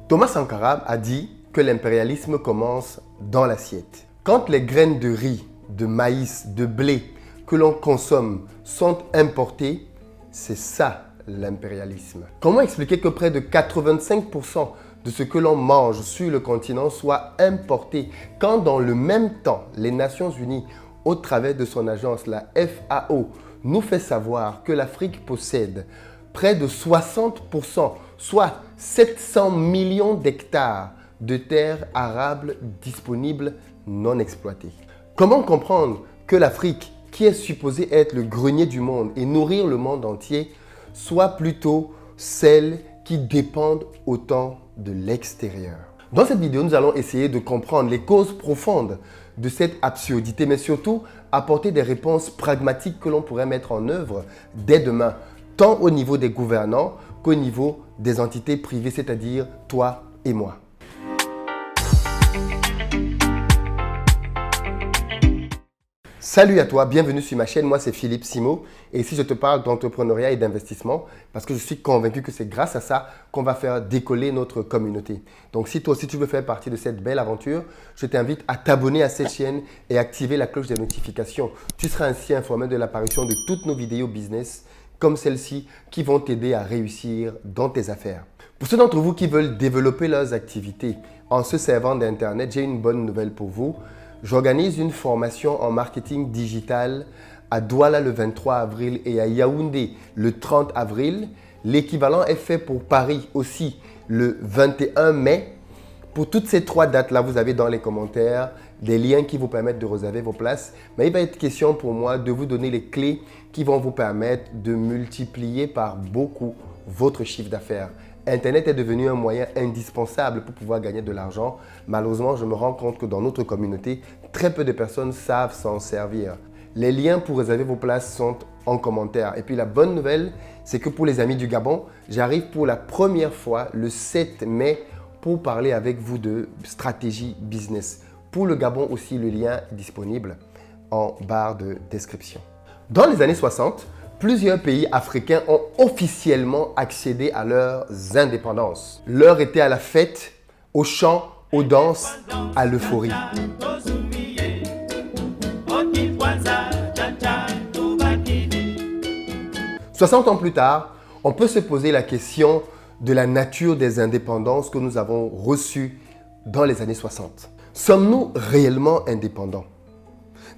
Thomas Sankara a dit que l'impérialisme commence dans l'assiette. Quand les graines de riz, de maïs, de blé que l'on consomme sont importées, c'est ça l'impérialisme. Comment expliquer que près de 85% de ce que l'on mange sur le continent soit importé quand dans le même temps, les Nations Unies, au travers de son agence, la FAO, nous fait savoir que l'Afrique possède près de 60%, soit 700 millions d'hectares de terres arables disponibles non exploitées. Comment comprendre que l'Afrique, qui est supposée être le grenier du monde et nourrir le monde entier, soit plutôt celle qui dépendent autant de l'extérieur? Dans cette vidéo, nous allons essayer de comprendre les causes profondes de cette absurdité, mais surtout apporter des réponses pragmatiques que l'on pourrait mettre en œuvre dès demain, tant au niveau des gouvernants qu'au niveau des entités privées, c'est-à-dire toi et moi. Salut à toi, bienvenue sur ma chaîne, moi c'est Philippe Simo et ici je te parle d'entrepreneuriat et d'investissement parce que je suis convaincu que c'est grâce à ça qu'on va faire décoller notre communauté. Donc si toi aussi tu veux faire partie de cette belle aventure, je t'invite à t'abonner à cette chaîne et activer la cloche des notifications. Tu seras ainsi informé de l'apparition de toutes nos vidéos business comme celle-ci qui vont t'aider à réussir dans tes affaires. Pour ceux d'entre vous qui veulent développer leurs activités en se servant d'Internet, j'ai une bonne nouvelle pour vous. J'organise une formation en marketing digital à Douala le 23 avril et à Yaoundé le 30 avril. L'équivalent est fait pour Paris aussi le 21 mai. Pour toutes ces trois dates-là, vous avez dans les commentaires des liens qui vous permettent de réserver vos places. Mais il va être question pour moi de vous donner les clés qui vont vous permettre de multiplier par beaucoup votre chiffre d'affaires. Internet est devenu un moyen indispensable pour pouvoir gagner de l'argent. Malheureusement, je me rends compte que dans notre communauté, très peu de personnes savent s'en servir. Les liens pour réserver vos places sont en commentaire. Et puis la bonne nouvelle, c'est que pour les amis du Gabon, j'arrive pour la première fois le 7 mai pour parler avec vous de stratégie business. Pour le Gabon aussi, le lien est disponible en barre de description. Dans les années 60, plusieurs pays africains ont officiellement accédé à leurs indépendances. L'heure était à la fête, au chant, aux danses, à l'euphorie. 60 ans plus tard, on peut se poser la question de la nature des indépendances que nous avons reçues dans les années 60. Sommes-nous réellement indépendants?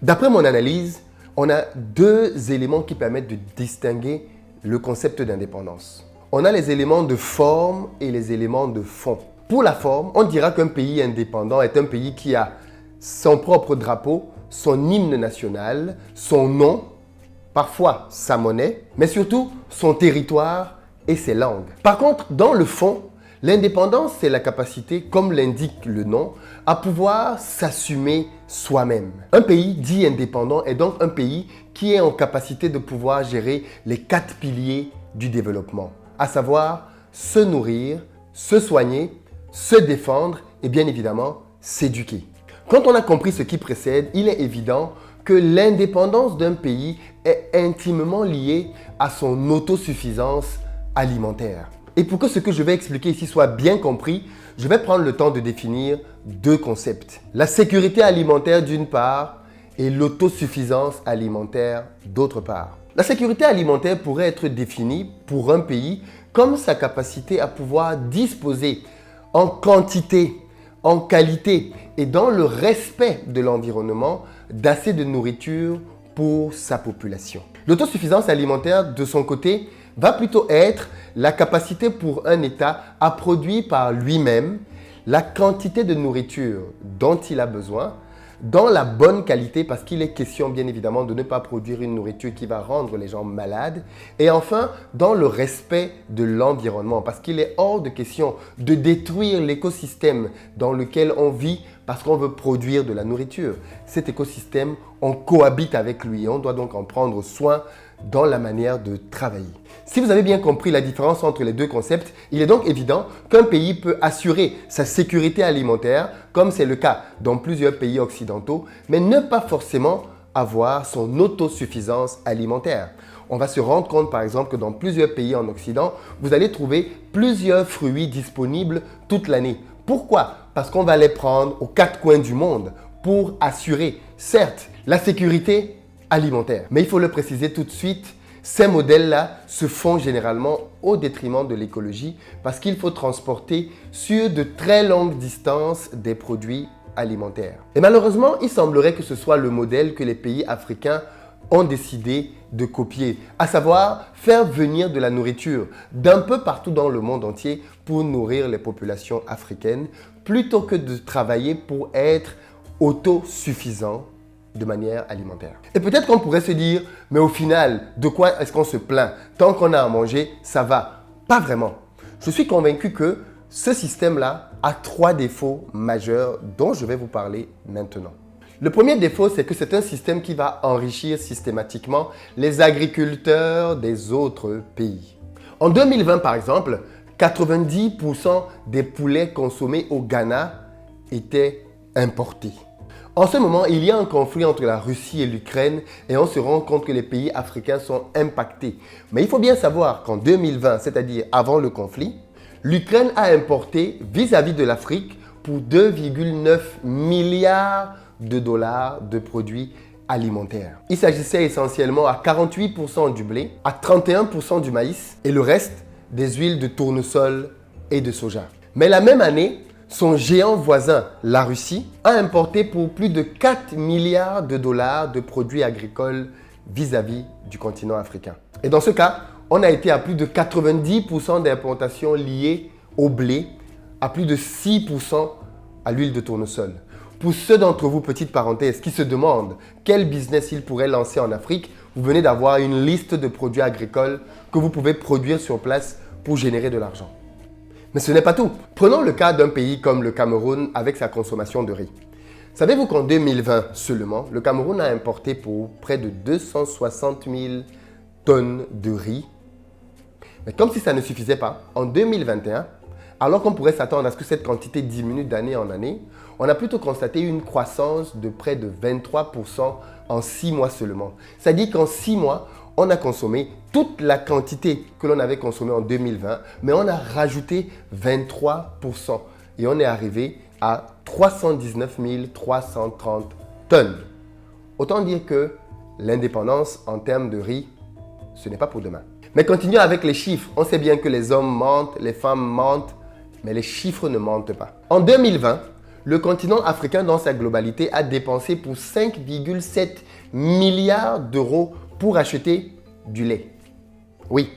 D'après mon analyse, on a deux éléments qui permettent de distinguer le concept d'indépendance. On a les éléments de forme et les éléments de fond. Pour la forme, on dira qu'un pays indépendant est un pays qui a son propre drapeau, son hymne national, son nom, parfois sa monnaie, mais surtout son territoire et ses langues. Par contre, dans le fond, l'indépendance, c'est la capacité, comme l'indique le nom, à pouvoir s'assumer soi-même. Un pays dit indépendant est donc un pays qui est en capacité de pouvoir gérer les 4 piliers du développement, à savoir se nourrir, se soigner, se défendre et bien évidemment s'éduquer. Quand on a compris ce qui précède, il est évident que l'indépendance d'un pays est intimement liée à son autosuffisance alimentaire. Et pour que ce que je vais expliquer ici soit bien compris, je vais prendre le temps de définir deux concepts. La sécurité alimentaire d'une part et l'autosuffisance alimentaire d'autre part. La sécurité alimentaire pourrait être définie pour un pays comme sa capacité à pouvoir disposer en quantité, en qualité et dans le respect de l'environnement d'assez de nourriture pour sa population. L'autosuffisance alimentaire, de son côté, va plutôt être la capacité pour un État à produire par lui-même la quantité de nourriture dont il a besoin, dans la bonne qualité, parce qu'il est question bien évidemment de ne pas produire une nourriture qui va rendre les gens malades, et enfin dans le respect de l'environnement, parce qu'il est hors de question de détruire l'écosystème dans lequel on vit parce qu'on veut produire de la nourriture. Cet écosystème, on cohabite avec lui et on doit donc en prendre soin dans la manière de travailler. Si vous avez bien compris la différence entre les deux concepts, il est donc évident qu'un pays peut assurer sa sécurité alimentaire, comme c'est le cas dans plusieurs pays occidentaux, mais ne pas forcément avoir son autosuffisance alimentaire. On va se rendre compte par exemple que dans plusieurs pays en Occident, vous allez trouver plusieurs fruits disponibles toute l'année. Pourquoi? Parce qu'on va les prendre aux quatre coins du monde pour assurer, certes, la sécurité alimentaire. Mais il faut le préciser tout de suite, ces modèles-là se font généralement au détriment de l'écologie parce qu'il faut transporter sur de très longues distances des produits alimentaires. Et malheureusement, il semblerait que ce soit le modèle que les pays africains ont décidé de copier, à savoir faire venir de la nourriture d'un peu partout dans le monde entier pour nourrir les populations africaines, plutôt que de travailler pour être autosuffisant de manière alimentaire. Et peut-être qu'on pourrait se dire, mais au final, de quoi est-ce qu'on se plaint? Tant qu'on a à manger, ça va. Pas vraiment. Je suis convaincu que ce système-là a trois défauts majeurs dont je vais vous parler maintenant. Le premier défaut, c'est que c'est un système qui va enrichir systématiquement les agriculteurs des autres pays. En 2020, par exemple, 90% des poulets consommés au Ghana étaient importés. En ce moment, il y a un conflit entre la Russie et l'Ukraine et on se rend compte que les pays africains sont impactés. Mais il faut bien savoir qu'en 2020, c'est-à-dire avant le conflit, l'Ukraine a importé vis-à-vis de l'Afrique pour 2,9 milliards de dollars de produits alimentaires. Il s'agissait essentiellement à 48% du blé, à 31% du maïs et le reste des huiles de tournesol et de soja. Mais la même année, son géant voisin, la Russie, a importé pour plus de 4 milliards de dollars de produits agricoles vis-à-vis du continent africain. Et dans ce cas, on a été à plus de 90% d'importations liées au blé, à plus de 6% à l'huile de tournesol. Pour ceux d'entre vous, petite parenthèse, qui se demandent quel business ils pourraient lancer en Afrique, vous venez d'avoir une liste de produits agricoles que vous pouvez produire sur place pour générer de l'argent. Mais ce n'est pas tout. Prenons le cas d'un pays comme le Cameroun avec sa consommation de riz. Savez-vous qu'en 2020 seulement, le Cameroun a importé pour près de 260 000 tonnes de riz. Mais comme si ça ne suffisait pas, en 2021, alors qu'on pourrait s'attendre à ce que cette quantité diminue d'année en année, on a plutôt constaté une croissance de près de 23% en 6 mois seulement. C'est-à-dire qu'en 6 mois, on a consommé toute la quantité que l'on avait consommée en 2020, mais on a rajouté 23% et on est arrivé à 319 330 tonnes. Autant dire que l'indépendance en termes de riz, ce n'est pas pour demain. Mais continuons avec les chiffres. On sait bien que les hommes mentent, les femmes mentent, mais les chiffres ne mentent pas. En 2020, le continent africain dans sa globalité a dépensé pour 5,7 milliards d'euros pour acheter du lait. Oui.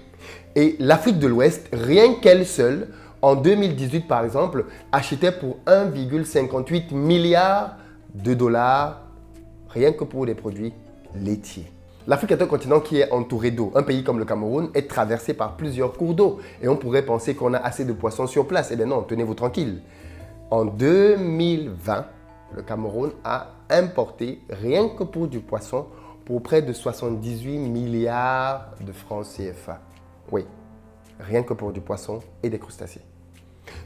Et l'Afrique de l'Ouest, rien qu'elle seule, en 2018 par exemple, achetait pour 1,58 milliard de dollars, rien que pour les produits laitiers. L'Afrique est un continent qui est entouré d'eau. Un pays comme le Cameroun est traversé par plusieurs cours d'eau. Et on pourrait penser qu'on a assez de poissons sur place. Eh bien non, tenez-vous tranquille. En 2020, le Cameroun a importé, rien que pour du poisson, pour près de 78 milliards de francs CFA. Oui, rien que pour du poisson et des crustacés.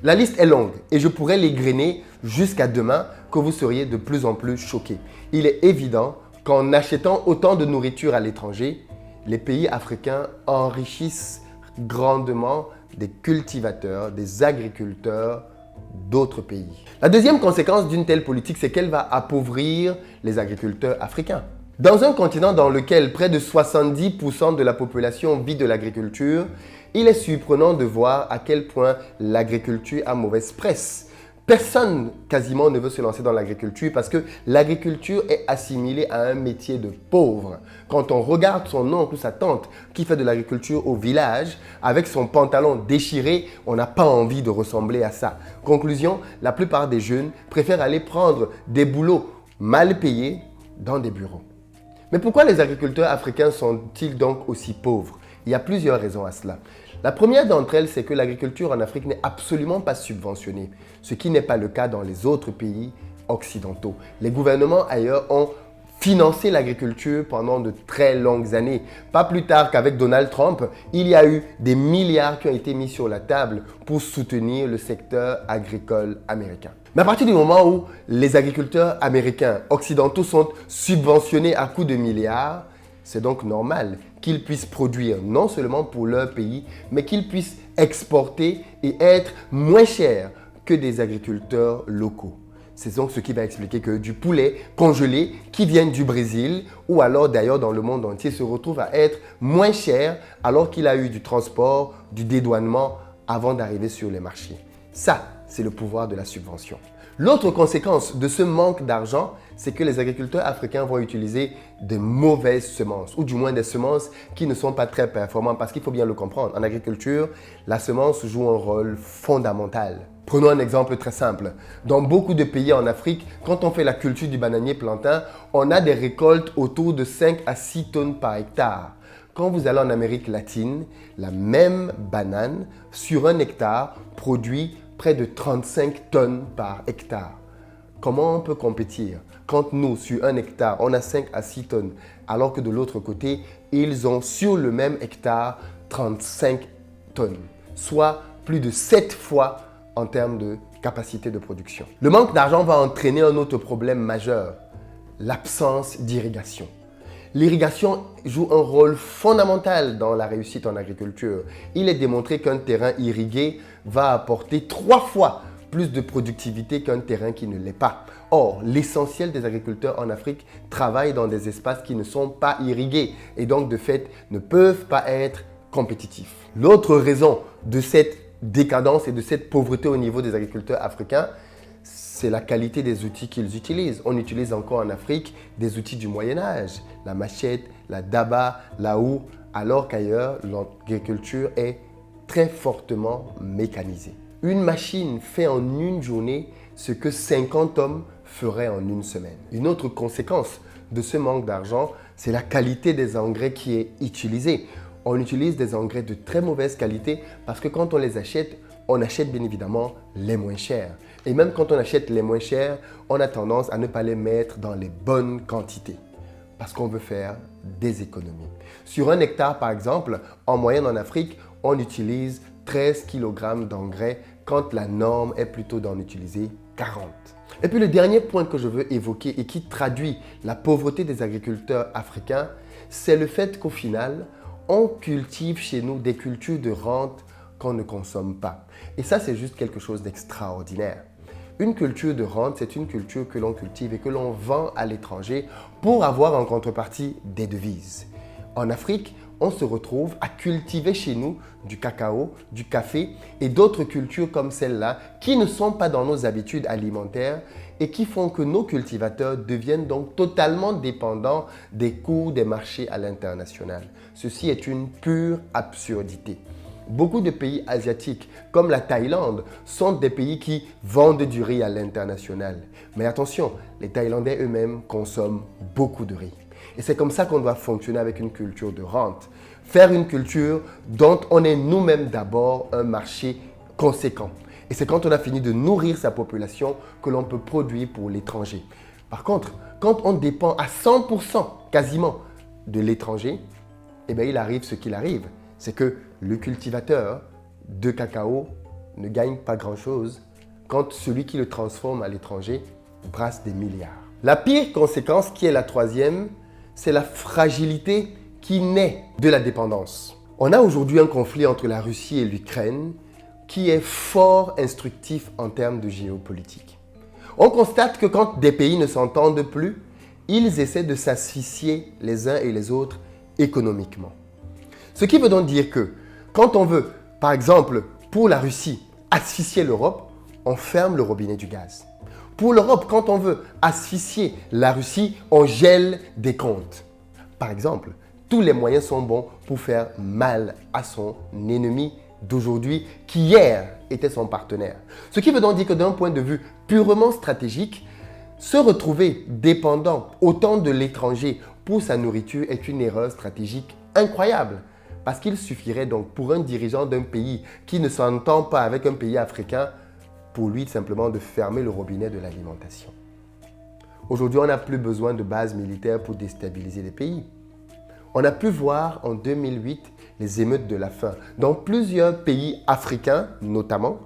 La liste est longue et je pourrais l'égrener jusqu'à demain que vous seriez de plus en plus choqués. Il est évident qu'en achetant autant de nourriture à l'étranger, les pays africains enrichissent grandement des cultivateurs, des agriculteurs d'autres pays. La deuxième conséquence d'une telle politique, c'est qu'elle va appauvrir les agriculteurs africains. Dans un continent dans lequel près de 70% de la population vit de l'agriculture, il est surprenant de voir à quel point l'agriculture a mauvaise presse. Personne quasiment ne veut se lancer dans l'agriculture parce que l'agriculture est assimilée à un métier de pauvre. Quand on regarde son oncle ou sa tante qui fait de l'agriculture au village, avec son pantalon déchiré, on n'a pas envie de ressembler à ça. Conclusion, la plupart des jeunes préfèrent aller prendre des boulots mal payés dans des bureaux. Mais pourquoi les agriculteurs africains sont-ils donc aussi pauvres? Il y a plusieurs raisons à cela. La première d'entre elles, c'est que l'agriculture en Afrique n'est absolument pas subventionnée, ce qui n'est pas le cas dans les autres pays occidentaux. Les gouvernements ailleurs ont financé l'agriculture pendant de très longues années. Pas plus tard qu'avec Donald Trump, il y a eu des milliards qui ont été mis sur la table pour soutenir le secteur agricole américain. Mais à partir du moment où les agriculteurs américains occidentaux sont subventionnés à coups de milliards, c'est donc normal qu'ils puissent produire non seulement pour leur pays, mais qu'ils puissent exporter et être moins chers que des agriculteurs locaux. C'est donc ce qui va expliquer que du poulet congelé qui vient du Brésil ou alors d'ailleurs dans le monde entier se retrouve à être moins cher alors qu'il a eu du transport, du dédouanement avant d'arriver sur les marchés. Ça, c'est le pouvoir de la subvention. L'autre conséquence de ce manque d'argent, c'est que les agriculteurs africains vont utiliser de mauvaises semences, ou du moins des semences qui ne sont pas très performantes, parce qu'il faut bien le comprendre. En agriculture, la semence joue un rôle fondamental. Prenons un exemple très simple. Dans beaucoup de pays en Afrique, quand on fait la culture du bananier plantain, on a des récoltes autour de 5 à 6 tonnes par hectare. Quand vous allez en Amérique latine, la même banane sur un hectare produit près de 35 tonnes par hectare. Comment on peut compétir quand nous, sur un hectare, on a 5 à 6 tonnes, alors que de l'autre côté, ils ont sur le même hectare 35 tonnes, soit plus de 7 fois en termes de capacité de production. Le manque d'argent va entraîner un autre problème majeur, l'absence d'irrigation. L'irrigation joue un rôle fondamental dans la réussite en agriculture. Il est démontré qu'un terrain irrigué va apporter 3 fois plus de productivité qu'un terrain qui ne l'est pas. Or, l'essentiel des agriculteurs en Afrique travaillent dans des espaces qui ne sont pas irrigués et donc de fait ne peuvent pas être compétitifs. L'autre raison de cette décadence et de cette pauvreté au niveau des agriculteurs africains, c'est la qualité des outils qu'ils utilisent. On utilise encore en Afrique des outils du Moyen-Âge, la machette, la daba, la houe, alors qu'ailleurs, l'agriculture est très fortement mécanisée. Une machine fait en une journée ce que 50 hommes feraient en une semaine. Une autre conséquence de ce manque d'argent, c'est la qualité des engrais qui est utilisée. On utilise des engrais de très mauvaise qualité parce que quand on les achète, on achète bien évidemment les moins chers. Et même quand on achète les moins chers, on a tendance à ne pas les mettre dans les bonnes quantités parce qu'on veut faire des économies. Sur un hectare, par exemple, en moyenne en Afrique, on utilise 13 kg d'engrais quand la norme est plutôt d'en utiliser 40. Et puis le dernier point que je veux évoquer et qui traduit la pauvreté des agriculteurs africains, c'est le fait qu'au final, on cultive chez nous des cultures de rente qu'on ne consomme pas. Et ça, c'est juste quelque chose d'extraordinaire. Une culture de rente, c'est une culture que l'on cultive et que l'on vend à l'étranger pour avoir en contrepartie des devises. En Afrique, on se retrouve à cultiver chez nous du cacao, du café et d'autres cultures comme celle-là qui ne sont pas dans nos habitudes alimentaires et qui font que nos cultivateurs deviennent donc totalement dépendants des cours des marchés à l'international. Ceci est une pure absurdité. Beaucoup de pays asiatiques, comme la Thaïlande, sont des pays qui vendent du riz à l'international. Mais attention, les Thaïlandais eux-mêmes consomment beaucoup de riz. Et c'est comme ça qu'on doit fonctionner avec une culture de rente. Faire une culture dont on est nous-mêmes d'abord un marché conséquent. Et c'est quand on a fini de nourrir sa population que l'on peut produire pour l'étranger. Par contre, quand on dépend à 100% quasiment de l'étranger, eh bien, il arrive ce qu'il arrive. C'est que le cultivateur de cacao ne gagne pas grand-chose quand celui qui le transforme à l'étranger brasse des milliards. La pire conséquence, qui est la troisième, c'est la fragilité qui naît de la dépendance. On a aujourd'hui un conflit entre la Russie et l'Ukraine qui est fort instructif en termes de géopolitique. On constate que quand des pays ne s'entendent plus, ils essaient de s'asphyxier les uns et les autres économiquement. Ce qui veut donc dire que quand on veut, par exemple, pour la Russie, asphyxier l'Europe, on ferme le robinet du gaz. Pour l'Europe, quand on veut asphyxier la Russie, on gèle des comptes. Par exemple, tous les moyens sont bons pour faire mal à son ennemi d'aujourd'hui, qui hier était son partenaire. Ce qui veut donc dire que d'un point de vue purement stratégique, se retrouver dépendant autant de l'étranger pour sa nourriture est une erreur stratégique incroyable. Parce qu'il suffirait donc pour un dirigeant d'un pays qui ne s'entend pas avec un pays africain, pour lui simplement de fermer le robinet de l'alimentation. Aujourd'hui, on n'a plus besoin de bases militaires pour déstabiliser les pays. On a pu voir en 2008 les émeutes de la faim. Dans plusieurs pays africains, notamment,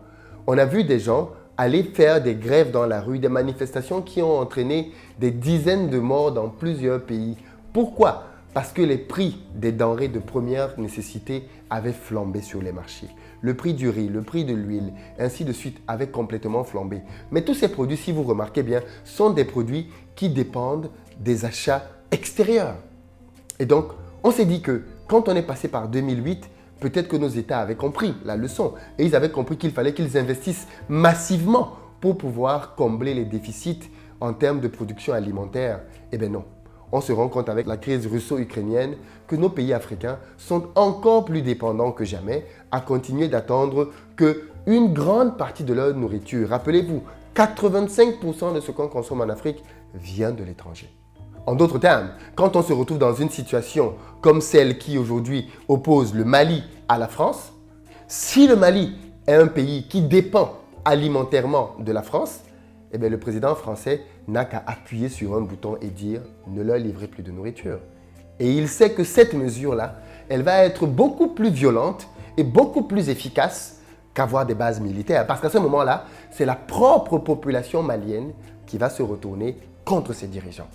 on a vu des gens aller faire des grèves dans la rue, des manifestations qui ont entraîné des dizaines de morts dans plusieurs pays. Pourquoi? Parce que les prix des denrées de première nécessité avaient flambé sur les marchés. Le prix du riz, le prix de l'huile, ainsi de suite, avaient complètement flambé. Mais tous ces produits, si vous remarquez bien, sont des produits qui dépendent des achats extérieurs. Et donc, on s'est dit que quand on est passé par 2008, peut-être que nos États avaient compris la leçon et ils avaient compris qu'il fallait qu'ils investissent massivement pour pouvoir combler les déficits en termes de production alimentaire. Eh bien non. On se rend compte avec la crise russo-ukrainienne que nos pays africains sont encore plus dépendants que jamais à continuer d'attendre qu'une grande partie de leur nourriture, rappelez-vous, 85% de ce qu'on consomme en Afrique vient de l'étranger. En d'autres termes, quand on se retrouve dans une situation comme celle qui aujourd'hui oppose le Mali à la France, si le Mali est un pays qui dépend alimentairement de la France, eh bien, le président français n'a qu'à appuyer sur un bouton et dire « ne leur livrez plus de nourriture ». Et il sait que cette mesure-là, elle va être beaucoup plus violente et beaucoup plus efficace qu'avoir des bases militaires. Parce qu'à ce moment-là, c'est la propre population malienne qui va se retourner contre ses dirigeants.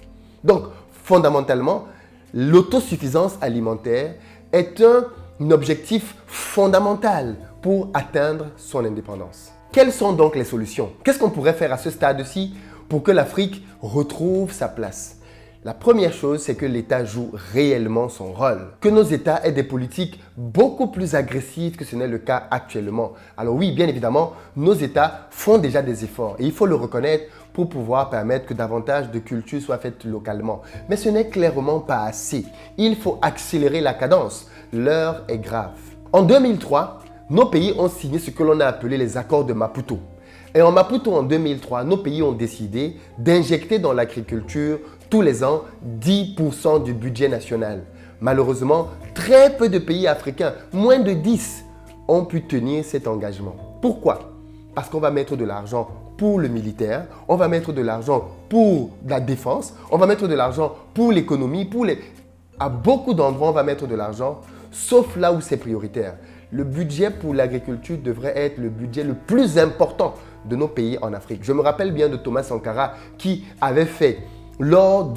Donc, fondamentalement, l'autosuffisance alimentaire est un objectif fondamental pour atteindre son indépendance. Quelles sont donc les solutions? Qu'est-ce qu'on pourrait faire à ce stade-ci pour que l'Afrique retrouve sa place? La première chose, c'est que l'État joue réellement son rôle. Que nos États aient des politiques beaucoup plus agressives que ce n'est le cas actuellement. Alors oui, bien évidemment, nos États font déjà des efforts et il faut le reconnaître pour pouvoir permettre que davantage de culture soit faite localement. Mais ce n'est clairement pas assez. Il faut accélérer la cadence. L'heure est grave. En 2003, nos pays ont signé ce que l'on a appelé les accords de Maputo. Et en Maputo, en 2003, nos pays ont décidé d'injecter dans l'agriculture tous les ans 10% du budget national. Malheureusement, très peu de pays africains, moins de 10, ont pu tenir cet engagement. Pourquoi? Parce qu'on va mettre de l'argent pour le militaire, on va mettre de l'argent pour la défense, on va mettre de l'argent pour l'économie, à beaucoup d'endroits, on va mettre de l'argent, sauf là où c'est prioritaire. Le budget pour l'agriculture devrait être le budget le plus important de nos pays en Afrique. Je me rappelle bien de Thomas Sankara qui avait fait, lors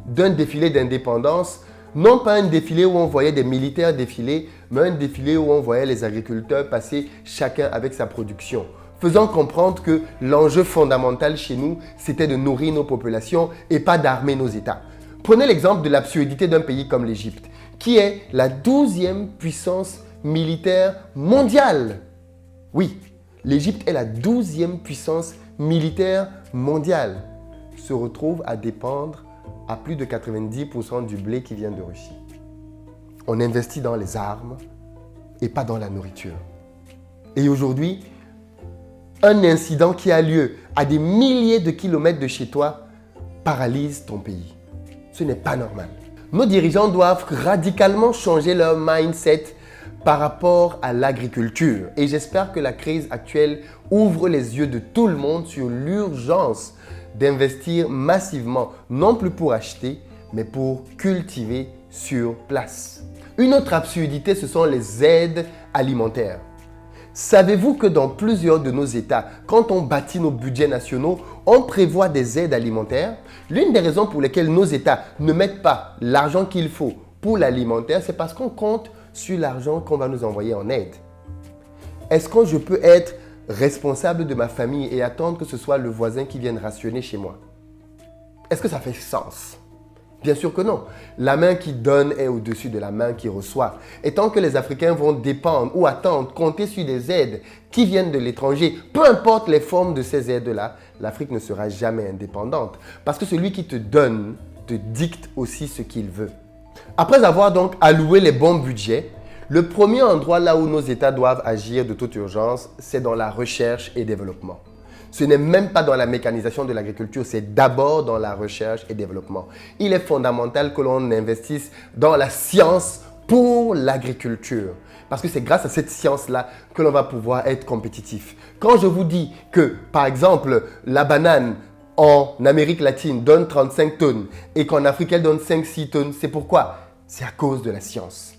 d'un défilé d'indépendance, non pas un défilé où on voyait des militaires défiler, mais un défilé où on voyait les agriculteurs passer chacun avec sa production, faisant comprendre que l'enjeu fondamental chez nous, c'était de nourrir nos populations et pas d'armer nos États. Prenez l'exemple de l'absurdité d'un pays comme l'Égypte, qui est la 12e puissance militaire mondiale. Oui, l'Égypte est la 12e puissance militaire mondiale. Se retrouve à dépendre à plus de 90% du blé qui vient de Russie. On investit dans les armes et pas dans la nourriture. Et aujourd'hui, un incident qui a lieu à des milliers de kilomètres de chez toi paralyse ton pays. Ce n'est pas normal. Nos dirigeants doivent radicalement changer leur mindset par rapport à l'agriculture. Et j'espère que la crise actuelle ouvre les yeux de tout le monde sur l'urgence d'investir massivement, non plus pour acheter, mais pour cultiver sur place. Une autre absurdité, ce sont les aides alimentaires. Savez-vous que dans plusieurs de nos États, quand on bâtit nos budgets nationaux, on prévoit des aides alimentaires? L'une des raisons pour lesquelles nos États ne mettent pas l'argent qu'il faut pour l'alimentaire, c'est parce qu'on compte sur l'argent qu'on va nous envoyer en aide. Est-ce que je peux être responsable de ma famille et attendre que ce soit le voisin qui vienne rationner chez moi? Est-ce que ça fait sens? Bien sûr que non. La main qui donne est au-dessus de la main qui reçoit. Et tant que les Africains vont dépendre ou attendre, compter sur des aides qui viennent de l'étranger, peu importe les formes de ces aides-là, l'Afrique ne sera jamais indépendante. Parce que celui qui te donne te dicte aussi ce qu'il veut. Après avoir donc alloué les bons budgets, le premier endroit là où nos États doivent agir de toute urgence, c'est dans la recherche et développement. Ce n'est même pas dans la mécanisation de l'agriculture, c'est d'abord dans la recherche et développement. Il est fondamental que l'on investisse dans la science pour l'agriculture. Parce que c'est grâce à cette science-là que l'on va pouvoir être compétitif. Quand je vous dis que, par exemple, la banane en Amérique latine donne 35 tonnes et qu'en Afrique, elle donne 5-6 tonnes, c'est pourquoi? C'est à cause de la science.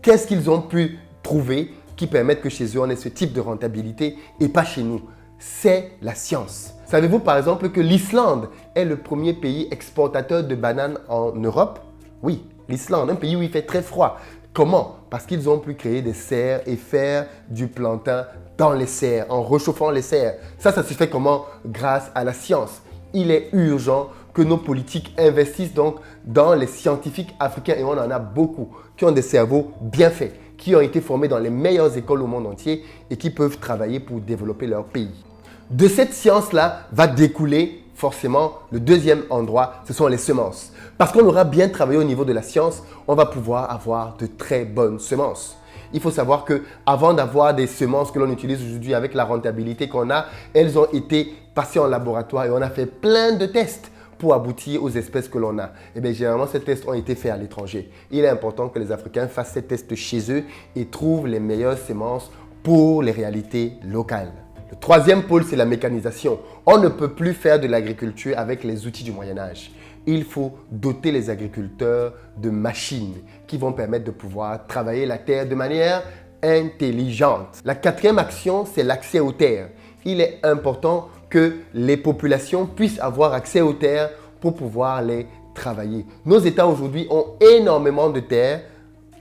Qu'est-ce qu'ils ont pu trouver qui permettent que chez eux, on ait ce type de rentabilité et pas chez nous? C'est la science. Savez-vous par exemple que l'Islande est le premier pays exportateur de bananes en Europe? Oui, l'Islande, un pays où il fait très froid. Comment? Parce qu'ils ont pu créer des serres et faire du plantain dans les serres, en réchauffant les serres. Ça se fait comment? Grâce à la science. Il est urgent que nos politiques investissent donc dans les scientifiques africains, et on en a beaucoup, qui ont des cerveaux bien faits, qui ont été formés dans les meilleures écoles au monde entier et qui peuvent travailler pour développer leur pays. De cette science-là va découler forcément le deuxième endroit, ce sont les semences. Parce qu'on aura bien travaillé au niveau de la science, on va pouvoir avoir de très bonnes semences. Il faut savoir que avant d'avoir des semences que l'on utilise aujourd'hui avec la rentabilité qu'on a, elles ont été passées en laboratoire et on a fait plein de tests pour aboutir aux espèces que l'on a. Et bien, généralement, ces tests ont été faits à l'étranger. Il est important que les Africains fassent ces tests chez eux et trouvent les meilleures semences pour les réalités locales. Le troisième pôle, c'est la mécanisation. On ne peut plus faire de l'agriculture avec les outils du Moyen-Âge. Il faut doter les agriculteurs de machines qui vont permettre de pouvoir travailler la terre de manière intelligente. La quatrième action, c'est l'accès aux terres. Il est important que les populations puissent avoir accès aux terres pour pouvoir les travailler. Nos États aujourd'hui ont énormément de terres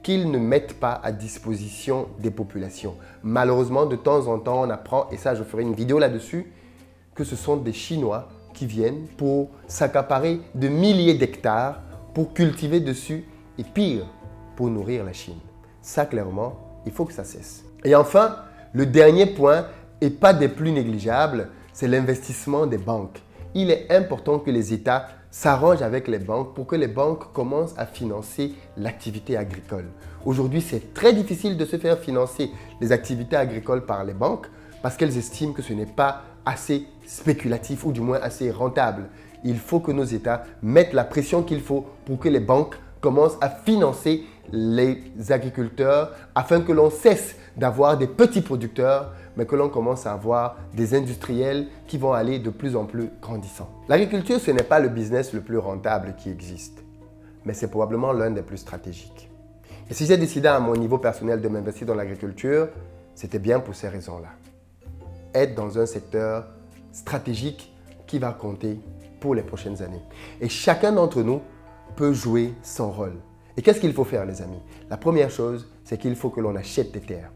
qu'ils ne mettent pas à disposition des populations. Malheureusement, de temps en temps, on apprend, et ça je ferai une vidéo là-dessus, que ce sont des Chinois qui viennent pour s'accaparer de milliers d'hectares pour cultiver dessus et pire, pour nourrir la Chine. Ça, clairement, il faut que ça cesse. Et enfin, le dernier point, et pas des plus négligeables, c'est l'investissement des banques. Il est important que les États s'arrangent avec les banques pour que les banques commencent à financer l'activité agricole. Aujourd'hui, c'est très difficile de se faire financer les activités agricoles par les banques parce qu'elles estiment que ce n'est pas assez spéculatif ou du moins assez rentable. Il faut que nos États mettent la pression qu'il faut pour que les banques commencent à financer les agriculteurs afin que l'on cesse d'avoir des petits producteurs mais que l'on commence à avoir des industriels qui vont aller de plus en plus grandissants. L'agriculture, ce n'est pas le business le plus rentable qui existe, mais c'est probablement l'un des plus stratégiques. Et si j'ai décidé à mon niveau personnel de m'investir dans l'agriculture, c'était bien pour ces raisons-là. Être dans un secteur stratégique qui va compter pour les prochaines années. Et chacun d'entre nous peut jouer son rôle. Et qu'est-ce qu'il faut faire, les amis? La première chose, c'est qu'il faut que l'on achète des terres.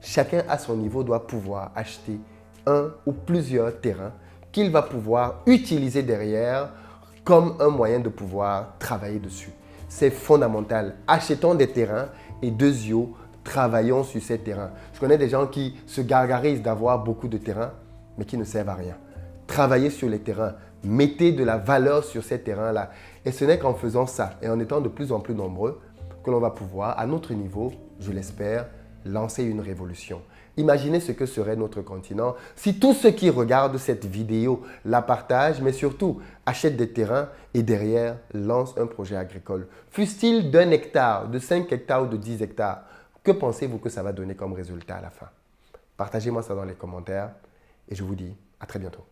Chacun à son niveau doit pouvoir acheter un ou plusieurs terrains qu'il va pouvoir utiliser derrière comme un moyen de pouvoir travailler dessus. C'est fondamental. Achetons des terrains et travaillons sur ces terrains. Je connais des gens qui se gargarisent d'avoir beaucoup de terrains, mais qui ne servent à rien. Travaillez sur les terrains, mettez de la valeur sur ces terrains-là. Et ce n'est qu'en faisant ça et en étant de plus en plus nombreux que l'on va pouvoir, à notre niveau, je l'espère, lancer une révolution. Imaginez ce que serait notre continent si tous ceux qui regardent cette vidéo la partagent, mais surtout achètent des terrains et derrière lancent un projet agricole. Fût-il d'1 hectare, de 5 hectares ou de 10 hectares, que pensez-vous que ça va donner comme résultat à la fin? Partagez-moi ça dans les commentaires et je vous dis à très bientôt.